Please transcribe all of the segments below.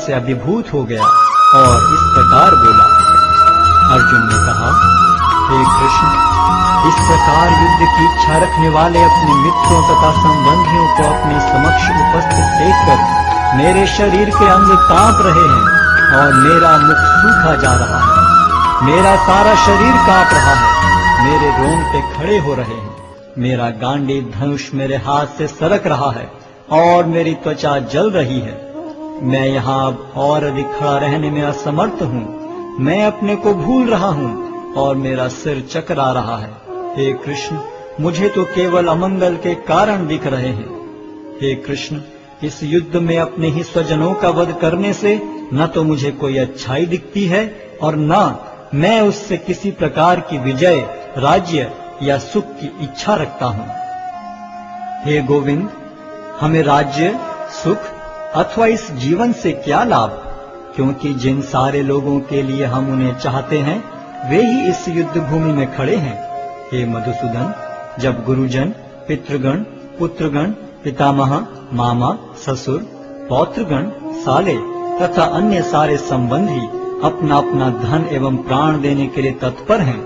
से अभिभूत हो गया और इस प्रकार बोला। अर्जुन ने कहा, हे कृष्ण, इस प्रकार युद्ध की इच्छा रखने वाले अपने मित्रों तथा संबंधियों को अपने समक्ष उपस्थित देखकर मेरे शरीर के अंग कांप रहे हैं और मेरा मुख सूखा जा रहा है। मेरा सारा शरीर कांप रहा है, मेरे रोंगटे खड़े हो रहे हैं, मेरा गांडीव धनुष मेरे हाथ से सरक रहा है और मेरी त्वचा जल रही है। मैं यहाँ अब और अधिक खड़ा रहने में असमर्थ हूँ। मैं अपने को भूल रहा हूँ और मेरा सिर चकरा रहा है। हे कृष्ण, मुझे तो केवल अमंगल के कारण दिख रहे हैं। हे कृष्ण, इस युद्ध में अपने ही स्वजनों का वध करने से न तो मुझे कोई अच्छाई दिखती है और न मैं उससे किसी प्रकार की विजय, राज्य या सुख की इच्छा रखता हूँ। हे गोविंद, हमें राज्य, सुख अथवा इस जीवन से क्या लाभ, क्योंकि जिन सारे लोगों के लिए हम उन्हें चाहते हैं वे ही इस युद्ध भूमि में खड़े हैं। हे मधुसूदन, जब गुरुजन, पितृगण, पुत्रगण, पितामह, मामा, ससुर, पौत्रगण, साले तथा अन्य सारे संबंधी अपना अपना धन एवं प्राण देने के लिए तत्पर हैं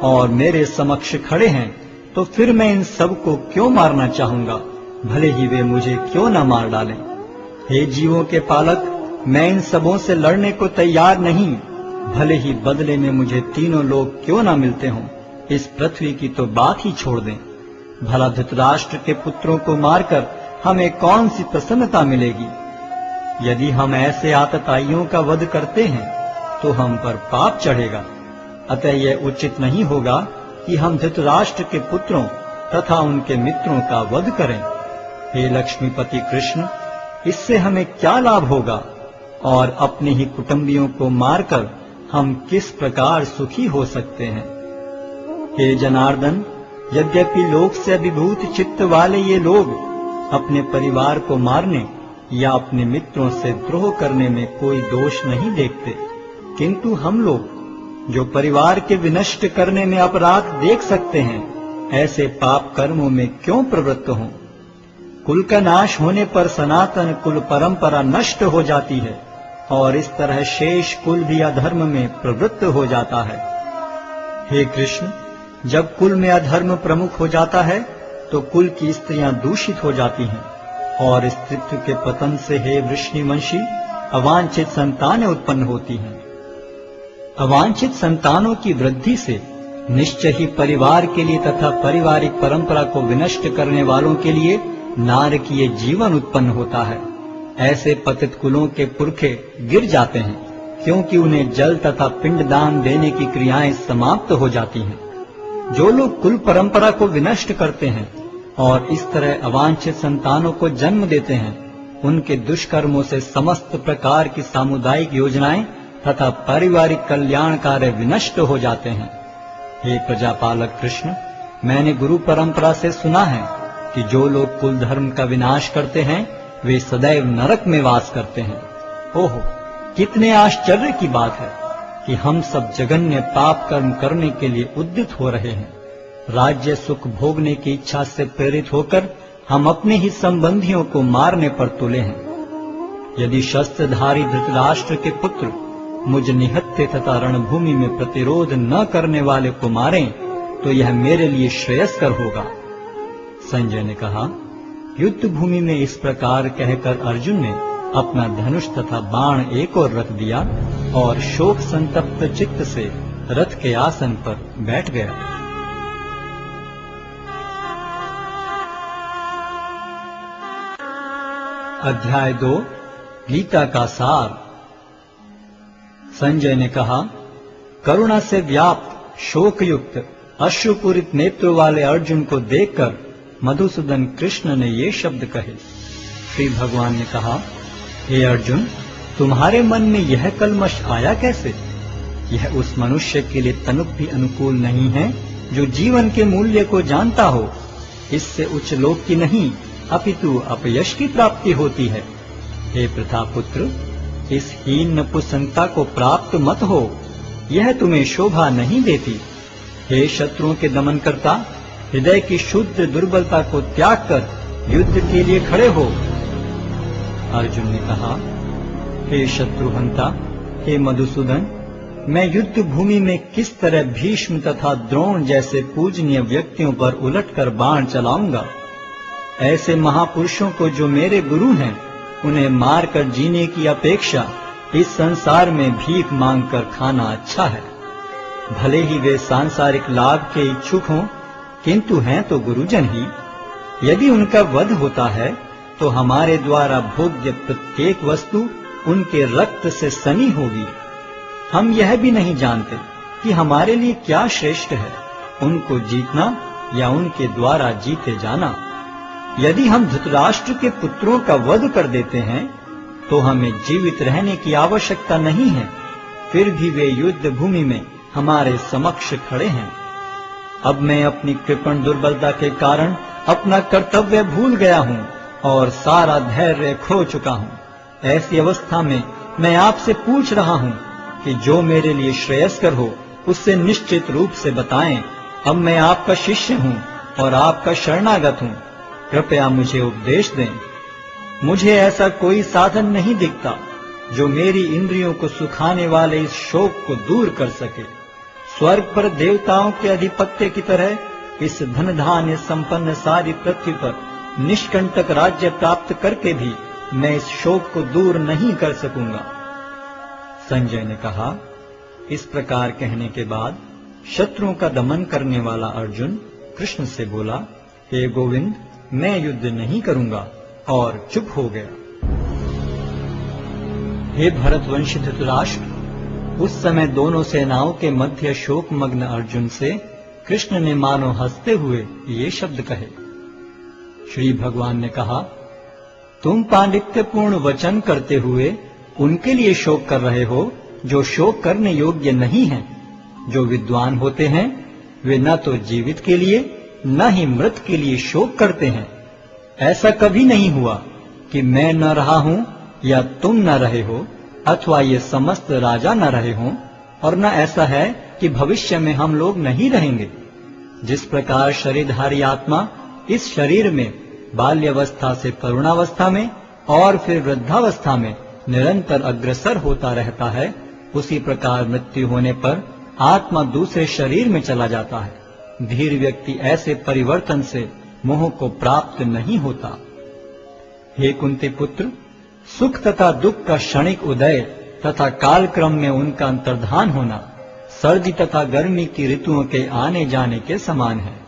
और मेरे समक्ष खड़े हैं, तो फिर मैं इन सब को क्यों मारना चाहूंगा, भले ही वे मुझे क्यों न मार डालें। हे जीवों के पालक, मैं इन सबों से लड़ने को तैयार नहीं, भले ही बदले में मुझे तीनों लोग क्यों न मिलते हों। इस पृथ्वी की तो बात ही छोड़ दें। भला धृतराष्ट्र के पुत्रों को मारकर हमें कौन सी प्रसन्नता मिलेगी। यदि हम ऐसे आतताइयों का वध करते हैं तो हम पर पाप चढ़ेगा। अतः यह उचित नहीं होगा कि हम धृतराष्ट्र के पुत्रों तथा उनके मित्रों का वध करें। हे लक्ष्मीपति कृष्ण, इससे हमें क्या लाभ होगा और अपने ही कुटुंबियों को मारकर हम किस प्रकार सुखी हो सकते हैं। हे जनार्दन, यद्यपि लोक से अभिभूत चित्त वाले ये लोग अपने परिवार को मारने या अपने मित्रों से द्रोह करने में कोई दोष नहीं देखते, किंतु हम लोग जो परिवार के विनष्ट करने में अपराध देख सकते हैं, ऐसे पाप कर्मों में क्यों प्रवृत्त हों। कुल का नाश होने पर सनातन कुल परंपरा नष्ट हो जाती है और इस तरह शेष कुल भी अधर्म में प्रवृत्त हो जाता है। हे कृष्ण, जब कुल में अधर्म प्रमुख हो जाता है तो कुल की स्त्रियां दूषित हो जाती हैं और स्त्रीत्व के पतन से हे वृष्णिवंशी अवांछित संतानें उत्पन्न होती हैं। अवांछित संतानों की वृद्धि से निश्चय ही परिवार के लिए तथा पारिवारिक परंपरा को विनष्ट करने वालों के लिए नारकीय जीवन उत्पन्न होता है। ऐसे पतित कुलों के पुरखे गिर जाते हैं, क्योंकि उन्हें जल तथा पिंडदान देने की क्रियाएं समाप्त हो जाती हैं। जो लोग कुल परंपरा को विनष्ट करते हैं और इस तरह अवांछित संतानों को जन्म देते हैं, उनके दुष्कर्मों से समस्त प्रकार की सामुदायिक योजनाएं तथा पारिवारिक कल्याण कार्य विनष्ट हो जाते हैं। हे प्रजापालक कृष्ण, मैंने गुरु परंपरा से सुना है कि जो लोग कुल धर्म का विनाश करते हैं वे सदैव नरक में वास करते हैं। ओहो, कितने आश्चर्य की बात है कि हम सब जघन्य पाप कर्म करने के लिए उद्यत हो रहे हैं। राज्य सुख भोगने की इच्छा से प्रेरित होकर हम अपने ही संबंधियों को मारने पर तुले हैं। यदि शस्त्रधारी धृतराष्ट्र के पुत्र मुझ निहत्थे तथा रणभूमि में प्रतिरोध न करने वाले को मारें तो यह मेरे लिए श्रेयस्कर होगा। संजय ने कहा, युद्ध भूमि में इस प्रकार कहकर अर्जुन ने अपना धनुष तथा बाण एक ओर रख दिया और शोक संतप्त चित्त से रथ के आसन पर बैठ गया। अध्याय 2 गीता का सार। संजय ने कहा, करुणा से व्याप्त शोकयुक्त अश्रुपूरित नेत्रों वाले अर्जुन को देखकर मधुसूदन कृष्ण ने ये शब्द कहे। श्री भगवान ने कहा, हे अर्जुन, तुम्हारे मन में यह कलमश आया कैसे? यह उस मनुष्य के लिए तनिक भी अनुकूल नहीं है जो जीवन के मूल्य को जानता हो। इससे उच्च लोक की नहीं अपितु अपयश की प्राप्ति होती है। हे प्रतापुत्र, इस हीन नपुंसकता को प्राप्त मत हो, यह तुम्हें शोभा नहीं देती। हे शत्रुओं के दमन करता, हृदय की शुद्ध दुर्बलता को त्याग कर युद्ध के लिए खड़े हो। अर्जुन ने कहा, हे शत्रुहंता, हे मधुसूदन, मैं युद्ध भूमि में किस तरह भीष्म तथा द्रोण जैसे पूजनीय व्यक्तियों पर उलटकर बाण चलाऊंगा। ऐसे महापुरुषों को जो मेरे गुरु हैं, उन्हें मारकर जीने की अपेक्षा इस संसार में भीख मांगकर खाना अच्छा है। भले ही वे सांसारिक लाभ के इच्छुक हों, किंतु हैं तो गुरुजन ही। यदि उनका वध होता है तो हमारे द्वारा भोग्य प्रत्येक वस्तु उनके रक्त से सनी होगी। हम यह भी नहीं जानते कि हमारे लिए क्या श्रेष्ठ है, उनको जीतना या उनके द्वारा जीते जाना। यदि हम धृतराष्ट्र के पुत्रों का वध कर देते हैं तो हमें जीवित रहने की आवश्यकता नहीं है, फिर भी वे युद्ध भूमि में हमारे समक्ष खड़े हैं। अब मैं अपनी कृपण दुर्बलता के कारण अपना कर्तव्य भूल गया हूँ और सारा धैर्य खो चुका हूँ। ऐसी अवस्था में मैं आपसे पूछ रहा हूँ कि जो मेरे लिए श्रेयस्कर हो उससे निश्चित रूप से बताएं। अब मैं आपका शिष्य हूँ और आपका शरणागत हूँ, कृपया मुझे उपदेश दें। मुझे ऐसा कोई साधन नहीं दिखता जो मेरी इंद्रियों को सुखाने वाले इस शोक को दूर कर सके। स्वर्ग पर देवताओं के अधिपत्य की तरह इस धन धान्य संपन्न सारी पृथ्वी पर निष्कंटक राज्य प्राप्त करके भी मैं इस शोक को दूर नहीं कर सकूंगा। संजय ने कहा। इस प्रकार कहने के बाद शत्रुओं का दमन करने वाला अर्जुन कृष्ण से बोला, हे गोविंद, मैं युद्ध नहीं करूंगा, और चुप हो गया। हे भरतवंशी धृतराष्ट्र, उस समय दोनों सेनाओं के मध्य शोकमग्न अर्जुन से कृष्ण ने मानो हंसते हुए ये शब्द कहे। श्री भगवान ने कहा, तुम पांडित्यपूर्ण वचन करते हुए उनके लिए शोक कर रहे हो जो शोक करने योग्य नहीं हैं। जो विद्वान होते हैं वे न तो जीवित के लिए न ही मृत के लिए शोक करते हैं। ऐसा कभी नहीं हुआ कि मैं न रहा हूं या तुम न रहे हो, अथवा ये समस्त राजा न रहे हों, और न ऐसा है कि भविष्य में हम लोग नहीं रहेंगे। जिस प्रकार शरीरधारी आत्मा इस शरीर में बाल्यावस्था से तरुणावस्था में और फिर वृद्धावस्था में निरंतर अग्रसर होता रहता है, उसी प्रकार मृत्यु होने पर आत्मा दूसरे शरीर में चला जाता है। धीर व्यक्ति ऐसे परिवर्तन से मोह को प्राप्त नहीं होता। हे कुंती पुत्र, सुख तथा दुख का क्षणिक उदय तथा कालक्रम में उनका अंतर्धान होना सर्दी तथा गर्मी की ऋतुओं के आने जाने के समान है।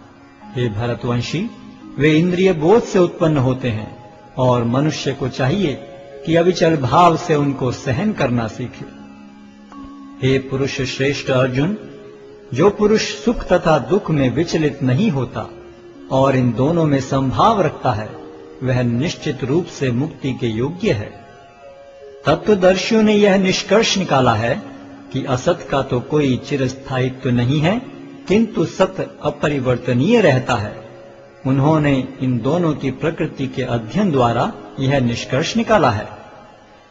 हे भरतवंशी, वे इंद्रिय बोध से उत्पन्न होते हैं और मनुष्य को चाहिए कि अविचल भाव से उनको सहन करना सीखे। हे पुरुष श्रेष्ठ अर्जुन, जो पुरुष सुख तथा दुख में विचलित नहीं होता और इन दोनों में संभाव रखता है, वह निश्चित रूप से मुक्ति के योग्य है। तत्वदर्शियों ने यह निष्कर्ष निकाला है कि असत का तो कोई चिरस्थायित्व नहीं है, किंतु सत्य अपरिवर्तनीय रहता है। उन्होंने इन दोनों की प्रकृति के अध्ययन द्वारा यह निष्कर्ष निकाला है।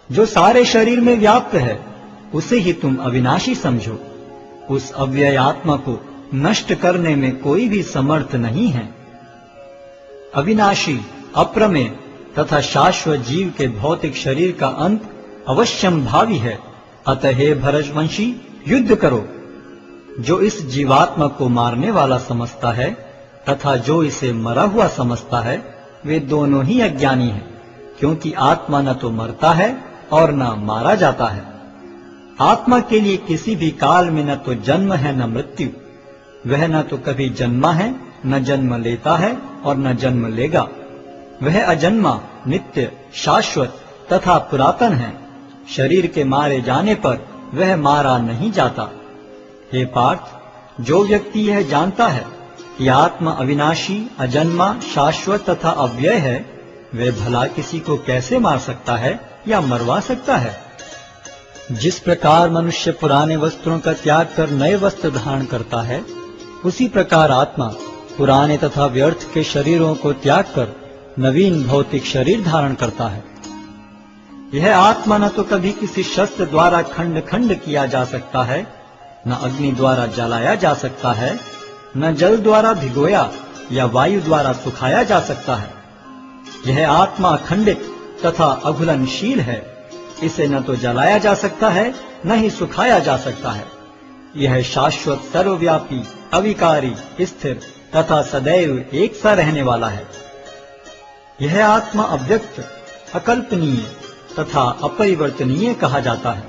जो सारे शरीर में व्याप्त है उसे ही तुम अविनाशी समझो। उस अव्यय आत्मा को नष्ट करने में कोई भी समर्थ नहीं है। अविनाशी, अप्रमेय तथा शाश्वत जीव के भौतिक शरीर का अंत अवश्यम भावी है। अतः हे भरतवंशी, युद्ध करो। जो इस जीवात्मा को मारने वाला समझता है तथा जो इसे मरा हुआ समझता है, वे दोनों ही अज्ञानी हैं, क्योंकि आत्मा न तो मरता है और न मारा जाता है। आत्मा के लिए किसी भी काल में न तो जन्म है न मृत्यु। वह न तो कभी जन्मा है, न जन्म लेता है और न जन्म लेगा। वह अजन्मा, नित्य, शाश्वत तथा पुरातन है। शरीर के मारे जाने पर वह मारा नहीं जाता। हे पार्थ, जो व्यक्ति यह जानता है कि आत्मा अविनाशी, अजन्मा, शाश्वत तथा अव्यय है, वह भला किसी को कैसे मार सकता है या मरवा सकता है। जिस प्रकार मनुष्य पुराने वस्त्रों का त्याग कर नए वस्त्र धारण करता है, उसी प्रकार आत्मा पुराने तथा व्यर्थ के शरीरों को त्याग कर नवीन भौतिक शरीर धारण करता है। यह आत्मा न तो कभी किसी शस्त्र द्वारा खंड खंड किया जा सकता है, न अग्नि द्वारा जलाया जा सकता है, न जल द्वारा भिगोया या वायु द्वारा सुखाया जा सकता है। यह आत्मा अखंडित तथा अघुलनशील है। इसे न तो जलाया जा सकता है न ही सुखाया जा सकता है। यह शाश्वत, सर्वव्यापी, अविकारी, स्थिर तथा सदैव एक सा रहने वाला है। यह आत्मा अव्यक्त, अकल्पनीय तथा अपरिवर्तनीय कहा जाता है।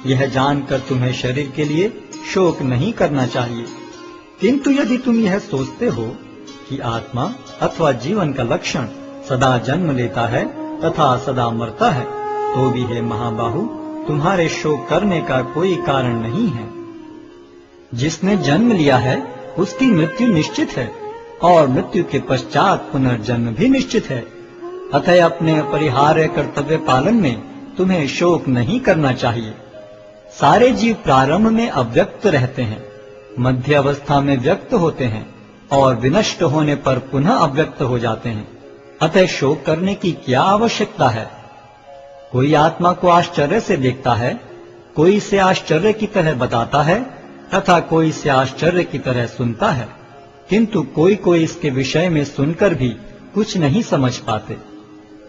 यह जानकर तुम्हें शरीर के लिए शोक नहीं करना चाहिए, किंतु यदि तुम यह सोचते हो कि आत्मा अथवा जीवन का लक्षण सदा जन्म लेता है तथा सदा मरता है, तो भी हे महाबाहु, तुम्हारे शोक करने का कोई कारण नहीं है। जिसने जन्म लिया है उसकी मृत्यु निश्चित है और मृत्यु के पश्चात पुनर्जन्म भी निश्चित है। अतः अपने अपरिहार्य कर्तव्य पालन में तुम्हें शोक नहीं करना चाहिए। सारे जीव प्रारंभ में अव्यक्त रहते हैं, मध्य अवस्था में व्यक्त होते हैं और विनष्ट होने पर पुनः अव्यक्त हो जाते हैं। अतः शोक करने की क्या आवश्यकता है? कोई आत्मा को आश्चर्य से देखता है, कोई इसे आश्चर्य की तरह बताता है तथा कोई इसे आश्चर्य की तरह सुनता है, किंतु कोई कोई इसके विषय में सुनकर भी कुछ नहीं समझ पाते।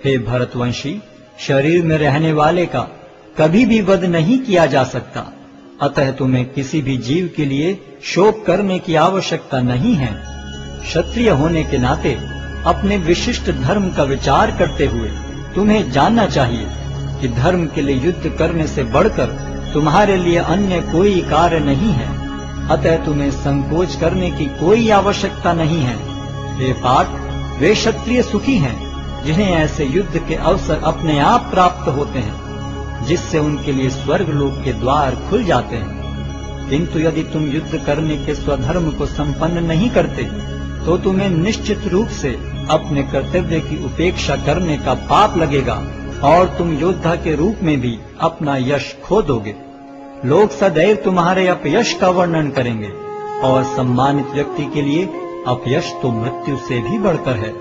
हे भरतवंशी, शरीर में रहने वाले का कभी भी वध नहीं किया जा सकता, अतः तुम्हें किसी भी जीव के लिए शोक करने की आवश्यकता नहीं है। क्षत्रिय होने के नाते अपने विशिष्ट धर्म का विचार करते हुए तुम्हें जानना चाहिए कि धर्म के लिए युद्ध करने से बढ़कर तुम्हारे लिए अन्य कोई कार्य नहीं है। अतः तुम्हें संकोच करने की कोई आवश्यकता नहीं है। हे पार्थ, वे क्षत्रिय सुखी हैं जिन्हें ऐसे युद्ध के अवसर अपने आप प्राप्त होते हैं, जिससे उनके लिए स्वर्ग लोक के द्वार खुल जाते हैं। किंतु यदि तुम युद्ध करने के स्वधर्म को संपन्न नहीं करते, तो तुम्हें निश्चित रूप से अपने कर्तव्य की उपेक्षा करने का पाप लगेगा और तुम योद्धा के रूप में भी अपना यश खो दोगे। लोग सदैव तुम्हारे अपयश का वर्णन करेंगे और सम्मानित व्यक्ति के लिए अपयश तो मृत्यु से भी बढ़कर है।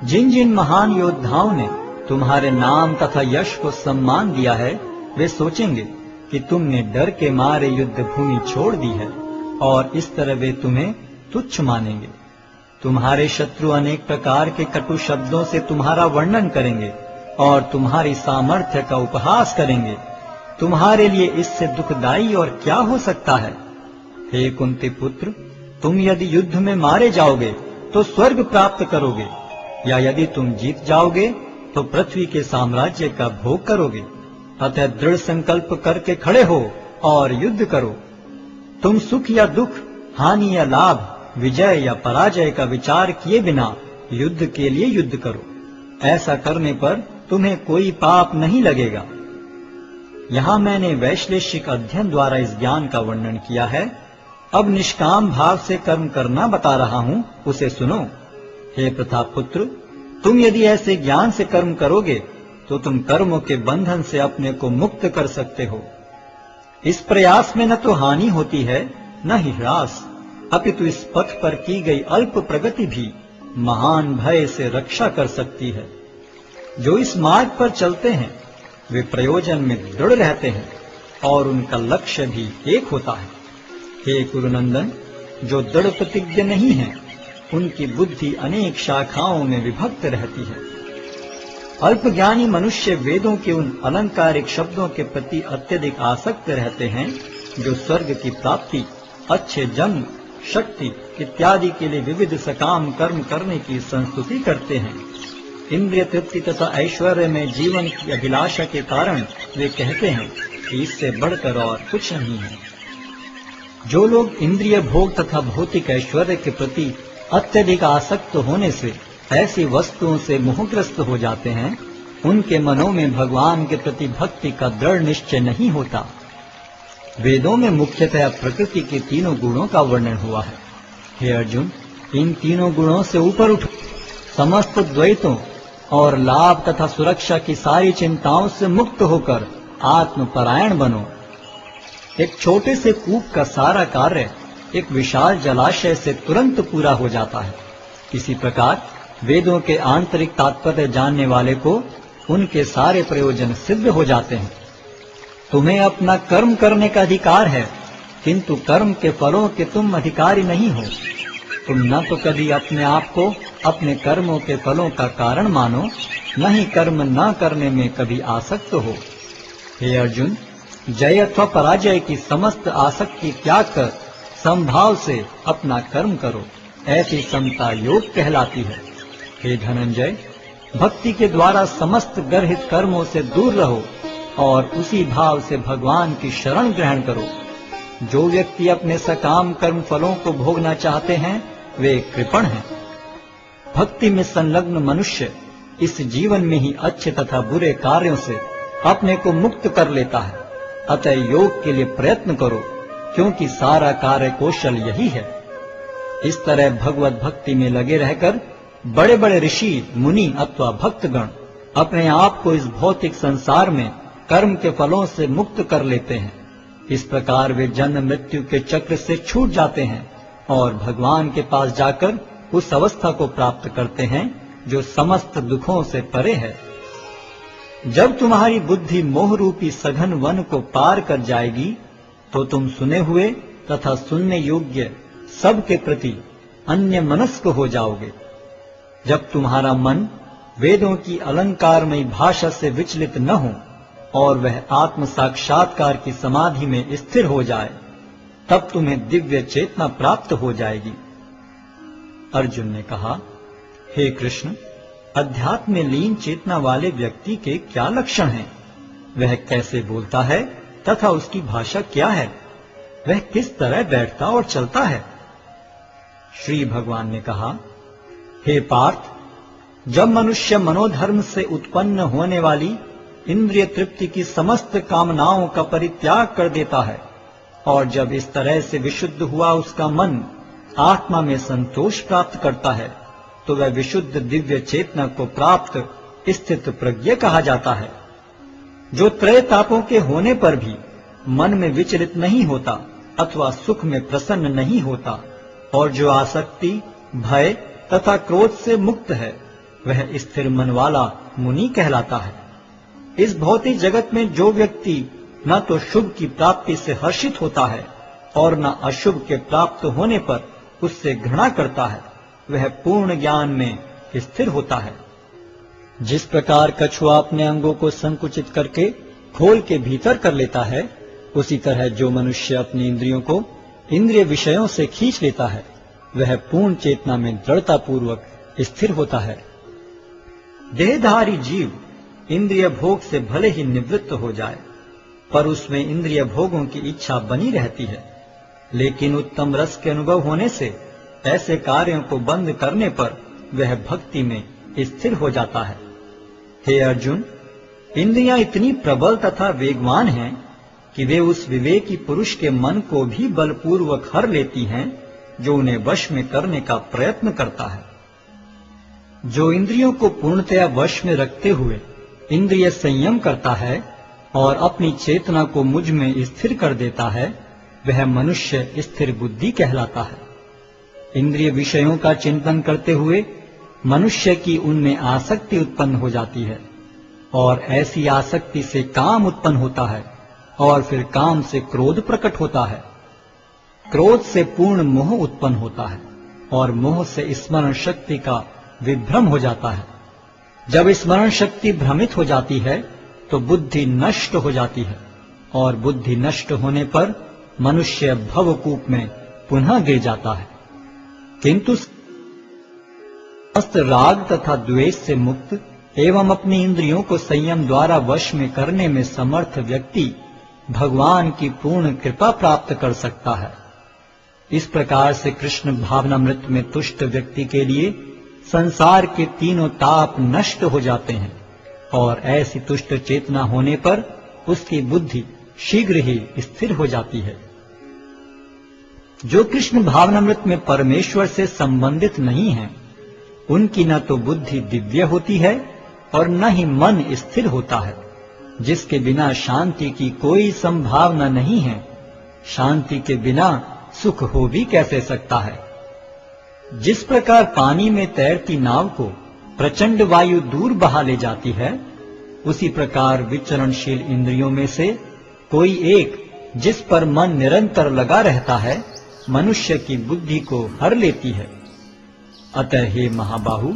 जिन जिन महान योद्धाओं ने तुम्हारे नाम तथा यश को सम्मान दिया है, वे सोचेंगे कि तुमने डर के मारे युद्ध भूमि छोड़ दी है और इस तरह वे तुम्हें तुच्छ मानेंगे। तुम्हारे शत्रु अनेक प्रकार के कटु शब्दों से तुम्हारा वर्णन करेंगे और तुम्हारी सामर्थ्य का उपहास करेंगे। तुम्हारे लिए इससे दुखदाई और क्या हो सकता है? हे कुंती पुत्र, तुम यदि युद्ध में मारे जाओगे तो स्वर्ग प्राप्त करोगे, या यदि तुम जीत जाओगे तो पृथ्वी के साम्राज्य का भोग करोगे। अतः दृढ़ संकल्प करके खड़े हो और युद्ध करो। तुम सुख या दुख, हानि या लाभ, विजय या पराजय का विचार किए बिना युद्ध के लिए युद्ध करो। ऐसा करने पर तुम्हें कोई पाप नहीं लगेगा। यहाँ मैंने वैश्लेषिक अध्ययन द्वारा इस ज्ञान का वर्णन किया है। अब निष्काम भाव से कर्म करना बता रहा हूँ, उसे सुनो। हे प्रतापपुत्र, तुम यदि ऐसे ज्ञान से कर्म करोगे तो तुम कर्मों के बंधन से अपने को मुक्त कर सकते हो। इस प्रयास में न तो हानि होती है न ही ह्रास, अपितु इस पथ पर की गई अल्प प्रगति भी महान भय से रक्षा कर सकती है। जो इस मार्ग पर चलते हैं वे प्रयोजन में दृढ़ रहते हैं और उनका लक्ष्य भी एक होता है। हे कुरुनंदन, जो दृढ़ प्रतिज्ञ नहीं है उनकी बुद्धि अनेक शाखाओं में विभक्त रहती है। अल्पज्ञानी मनुष्य वेदों के उन अलंकारिक शब्दों के प्रति अत्यधिक आसक्त रहते हैं जो स्वर्ग की प्राप्ति, अच्छे जन्म, शक्ति इत्यादि के लिए विविध सकाम कर्म करने की संस्तुति करते हैं। इंद्रिय तृप्ति तथा ऐश्वर्य में जीवन की अभिलाषा के कारण वे कहते हैं कि इससे बढ़कर और कुछ नहीं है। जो लोग इंद्रिय भोग तथा भौतिक ऐश्वर्य के प्रति अत्यधिक आसक्त होने से ऐसी वस्तुओं से मोहग्रस्त हो जाते हैं, उनके मनों में भगवान के प्रति भक्ति का दृढ़ निश्चय नहीं होता। वेदों में मुख्यतः प्रकृति के तीनों गुणों का वर्णन हुआ है। हे अर्जुन, इन तीनों गुणों से ऊपर उठो, समस्त द्वैतों और लाभ तथा सुरक्षा की सारी चिंताओं से मुक्त होकर आत्मपरायण बनो। एक छोटे से कूप का सारा कार्य एक विशाल जलाशय से तुरंत पूरा हो जाता है। इसी प्रकार वेदों के आंतरिक तात्पर्य जानने वाले को उनके सारे प्रयोजन सिद्ध हो जाते हैं। तुम्हें अपना कर्म करने का अधिकार है, किंतु कर्म के फलों के तुम अधिकारी नहीं हो। तुम न तो कभी अपने आप को अपने कर्मों के फलों का कारण मानो, न ही कर्म न करने में कभी आसक्त हो। हे अर्जुन, जय अथवा पराजय की समस्त आसक्ति त्याग कर समभाव से अपना कर्म करो, ऐसी समता योग कहलाती है। हे धनंजय, भक्ति के द्वारा समस्त गर्हित कर्मों से दूर रहो और उसी भाव से भगवान की शरण ग्रहण करो। जो व्यक्ति अपने सकाम कर्म फलों को भोगना चाहते हैं वे कृपण हैं। भक्ति में संलग्न मनुष्य इस जीवन में ही अच्छे तथा बुरे कार्यों से अपने को मुक्त कर लेता है। अतः योग के लिए प्रयत्न करो, क्योंकि सारा कार्य कौशल यही है। इस तरह भगवत भक्ति में लगे रहकर बड़े बड़े ऋषि, मुनि अथवा भक्तगण अपने आप को इस भौतिक संसार में कर्म के फलों से मुक्त कर लेते हैं। इस प्रकार वे जन्म मृत्यु के चक्र से छूट जाते हैं और भगवान के पास जाकर उस अवस्था को प्राप्त करते हैं जो समस्त दुखों से परे है। जब तुम्हारी बुद्धि मोह रूपी सघन वन को पार कर जाएगी तो तुम सुने हुए तथा सुनने योग्य सब के प्रति अन्य मनस्क हो जाओगे। जब तुम्हारा मन वेदों की अलंकारमयी भाषा से विचलित न हो और वह आत्म साक्षात्कार की समाधि में स्थिर हो जाए, तब तुम्हें दिव्य चेतना प्राप्त हो जाएगी। अर्जुन ने कहा, हे कृष्ण, अध्यात्म में लीन चेतना वाले व्यक्ति के क्या लक्षण हैं? वह कैसे बोलता है तथा उसकी भाषा क्या है? वह किस तरह बैठता और चलता है? श्री भगवान ने कहा, हे पार्थ, जब मनुष्य मनोधर्म से उत्पन्न होने वाली इंद्रिय तृप्ति की समस्त कामनाओं का परित्याग कर देता है और जब इस तरह से विशुद्ध हुआ उसका मन आत्मा में संतोष प्राप्त करता है, तो वह विशुद्ध दिव्य चेतना को प्राप्त स्थित प्रज्ञ कहा जाता है, जो त्रय तापों के होने पर भी मन में विचलित नहीं होता अथवा सुख में प्रसन्न नहीं होता और जो आसक्ति, भय तथा क्रोध से मुक्त है, वह स्थिर मन वाला मुनि कहलाता है। इस भौतिक जगत में जो व्यक्ति न तो शुभ की प्राप्ति से हर्षित होता है और न अशुभ के प्राप्त होने पर उससे घृणा करता है, वह पूर्ण ज्ञान में स्थिर होता है। जिस प्रकार कछुआ अपने अंगों को संकुचित करके खोल के भीतर कर लेता है, उसी तरह जो मनुष्य अपनी इंद्रियों को इंद्रिय विषयों से खींच लेता है, वह पूर्ण चेतना में दृढ़ता पूर्वक स्थिर होता है। देहधारी जीव इंद्रिय भोग से भले ही निवृत्त हो जाए, पर उसमें इंद्रिय भोगों की इच्छा बनी रहती है। लेकिन उत्तम रस के अनुभव होने से ऐसे कार्यों को बंद करने पर वह भक्ति में स्थिर हो जाता है। हे अर्जुन, इंद्रियां इतनी प्रबल तथा वेगवान हैं कि वे उस विवेकी पुरुष के मन को भी बलपूर्वक हर लेती हैं जो उन्हें वश में करने का प्रयत्न करता है। जो इंद्रियों को पूर्णतया वश में रखते हुए इंद्रिय संयम करता है और अपनी चेतना को मुझ में स्थिर कर देता है, वह मनुष्य स्थिर बुद्धि कहलाता है। इंद्रिय विषयों का चिंतन करते हुए मनुष्य की उनमें आसक्ति उत्पन्न हो जाती है और ऐसी आसक्ति से काम उत्पन्न होता है और फिर काम से क्रोध प्रकट होता है। क्रोध से पूर्ण मोह उत्पन्न होता है और मोह से स्मरण शक्ति का विभ्रम हो जाता है। जब स्मरण शक्ति भ्रमित हो जाती है तो बुद्धि नष्ट हो जाती है और बुद्धि नष्ट होने पर मनुष्य भवकूप में पुनः गिर जाता है। किंतु समस्त राग तथा द्वेष से मुक्त एवं अपनी इंद्रियों को संयम द्वारा वश में करने में समर्थ व्यक्ति भगवान की पूर्ण कृपा प्राप्त कर सकता है। इस प्रकार से कृष्ण भावनामृत में तुष्ट व्यक्ति के लिए संसार के तीनों ताप नष्ट हो जाते हैं और ऐसी तुष्ट चेतना होने पर उसकी बुद्धि शीघ्र ही स्थिर हो जाती है। जो कृष्ण भावनामृत में परमेश्वर से संबंधित नहीं है, उनकी न तो बुद्धि दिव्य होती है और न ही मन स्थिर होता है, जिसके बिना शांति की कोई संभावना नहीं है। शांति के बिना सुख हो भी कैसे सकता है? जिस प्रकार पानी में तैरती नाव को प्रचंड वायु दूर बहा ले जाती है, उसी प्रकार विचरणशील इंद्रियों में से कोई एक जिस पर मन निरंतर लगा रहता है, मनुष्य की बुद्धि को हर लेती है। अतः हे महाबाहु,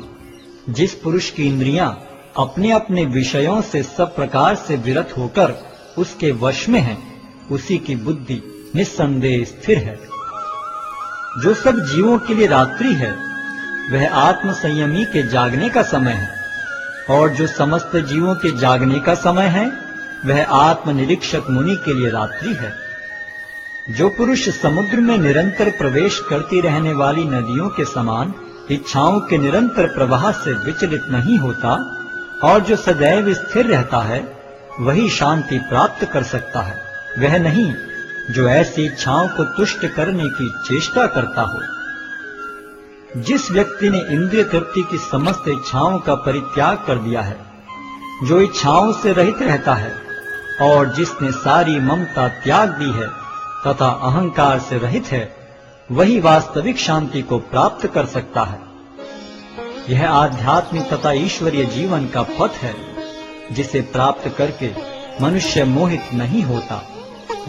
जिस पुरुष की इंद्रियां अपने अपने विषयों से सब प्रकार से विरत होकर उसके वश में है, उसी की बुद्धि निस्संदेह स्थिर है। जो सब जीवों के लिए रात्रि है, वह आत्म संयमी के जागने का समय है, और जो समस्त जीवों के जागने का समय है, वह आत्मनिरीक्षक मुनि के लिए रात्रि है। जो पुरुष समुद्र में निरंतर प्रवेश करती रहने वाली नदियों के समान इच्छाओं के निरंतर प्रवाह से विचलित नहीं होता और जो सदैव स्थिर रहता है, वही शांति प्राप्त कर सकता है, वह नहीं जो ऐसी इच्छाओं को तुष्ट करने की चेष्टा करता हो। जिस व्यक्ति ने इंद्रिय तृप्ति की समस्त इच्छाओं का परित्याग कर दिया है, जो इच्छाओं से रहित रहता है और जिसने सारी ममता त्याग दी है तथा अहंकार से रहित है, वही वास्तविक शांति को प्राप्त कर सकता है। यह आध्यात्मिक तथा ईश्वरीय जीवन का पथ है, जिसे प्राप्त करके मनुष्य मोहित नहीं होता।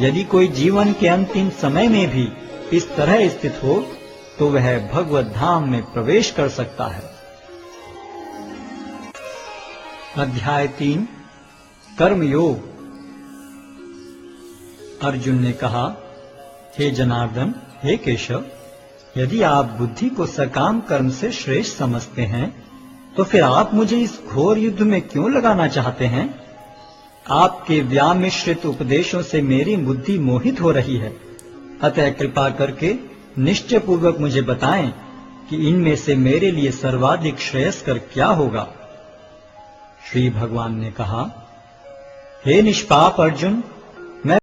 यदि कोई जीवन के अंतिम समय में भी इस तरह स्थित हो, तो वह भगवत धाम में प्रवेश कर सकता है। अध्याय 3 कर्मयोग। अर्जुन ने कहा, हे जनार्दन, हे केशव, यदि आप बुद्धि को सकाम कर्म से श्रेष्ठ समझते हैं, तो फिर आप मुझे इस घोर युद्ध में क्यों लगाना चाहते हैं? आपके व्यामिश्रित उपदेशों से मेरी बुद्धि मोहित हो रही है। अतः कृपा करके निश्चय पूर्वक मुझे बताएं कि इनमें से मेरे लिए सर्वाधिक श्रेयस्कर क्या होगा। श्री भगवान ने कहा, हे निष्पाप अर्जुन,